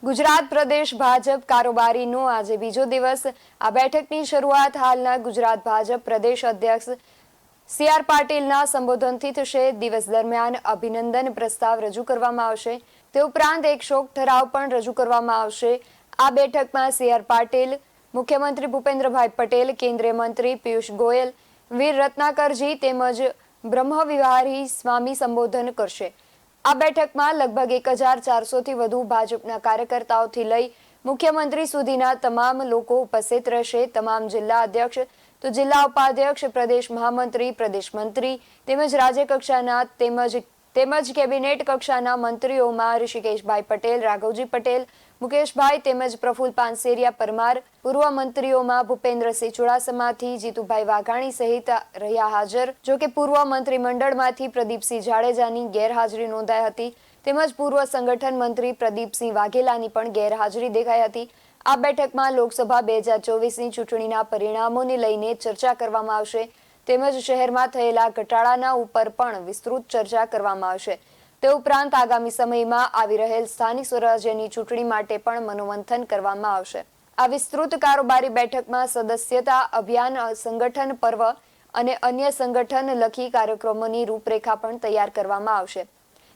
ગુજરાત પ્રદેશ ભાજપ કારોબારીનો આજે બીજો દિવસ। આ બેઠકની શરૂઆત હાલના ગુજરાત ભાજપ પ્રદેશ અધ્યક્ષ સી.આર. પાટીલના સંબોધનથી થશે। દિવસ દરમિયાન અભિનંદન પ્રસ્તાવ રજૂ કરવામાં આવશે। તે ઉપરાંત એક શોક ઠરાવ પણ રજૂ કરવામાં આવશે। આ બેઠકમાં સી.આર. પાટીલ, મુખ્યમંત્રી ભૂપેન્દ્રભાઈ પટેલ, કેન્દ્રીય મંત્રી પિયુષ ગોયલ, વીર રત્નાકરજી તેમજ બ્રહ્મવિહારી સ્વામી સંબોધન કરશે। આ બેઠકમાં લગભગ 1400થી વધુ ભાજપના કાર્યકર્તાઓથી લઈ મુખ્યમંત્રી સુધીના તમામ લોકો ઉપસ્થિત રહેશે। તમામ જિલ્લા અધ્યક્ષ તો જિલ્લા ઉપાધ્યક્ષ, પ્રદેશ મહામંત્રી, પ્રદેશ મંત્રી તેમજ રાજ્ય કક્ષાના તેમજ કેબિનેટ કક્ષાના મંત્રીઓમાં ઋષિકેશભાઈ પટેલ, રાઘવજી પટેલ, મુકેશભાઈ તેમજ પ્રફુલ્લ પાનસેરિયા પરમાર, પૂર્વ મંત્રીઓમાં ભૂપેન્દ્રસિંહ ચુડાસમાથી જીતુભાઈ વાઘાણી સહિત રહ્યા હાજર। જોકે પૂર્વ મંત્રીમંડળમાંથી પ્રદીપસિંહ જાડેજાની ગેરહાજરી નોંધાઈ હતી તેમજ પૂર્વ સંગઠન મંત્રી પ્રદીપસિંહ વાઘેલાની પણ ગેરહાજરી દેખાઈ હતી। આ બેઠકમાં લોકસભા 2024ની ચૂંટણીના પરિણામોને લઈને ચર્ચા કરવામાં આવશે તેમજ શહેરમાં થયેલા ઘટાડાના ઉપર પણ વિસ્તૃત ચર્ચા કરવામાં આવશે। તે ઉપરાંત આગામી સમયમાં આવી રહેલ સ્થાનિક સ્વરાજ્યની ચૂંટણી માટે પણ મનોમંથન કરવામાં આવશે। આ વિસ્તૃત કારોબારી બેઠકમાં સદસ્યતા અભિયાન, સંગઠન પર્વ અને અન્ય સંગઠનલક્ષી કાર્યક્રમોની રૂપરેખા પણ તૈયાર કરવામાં આવશે।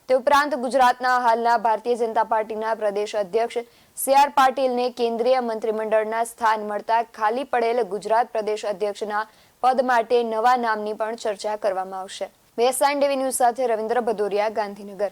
તે ઉપરાંત ગુજરાતના હાલના ભારતીય જનતા પાર્ટીના પ્રદેશ અધ્યક્ષ સી.આર. પાટીલને કેન્દ્રીય મંત્રીમંડળના સ્થાન મળતા ખાલી પડેલ ગુજરાત પ્રદેશ અધ્યક્ષના પદ માટે નવા નામની પણ ચર્ચા કરવામાં આવશે। BSN ટીવી ન્યૂઝ સાથે રવિન્દ્ર ભદોરિયા, ગાંધીનગર।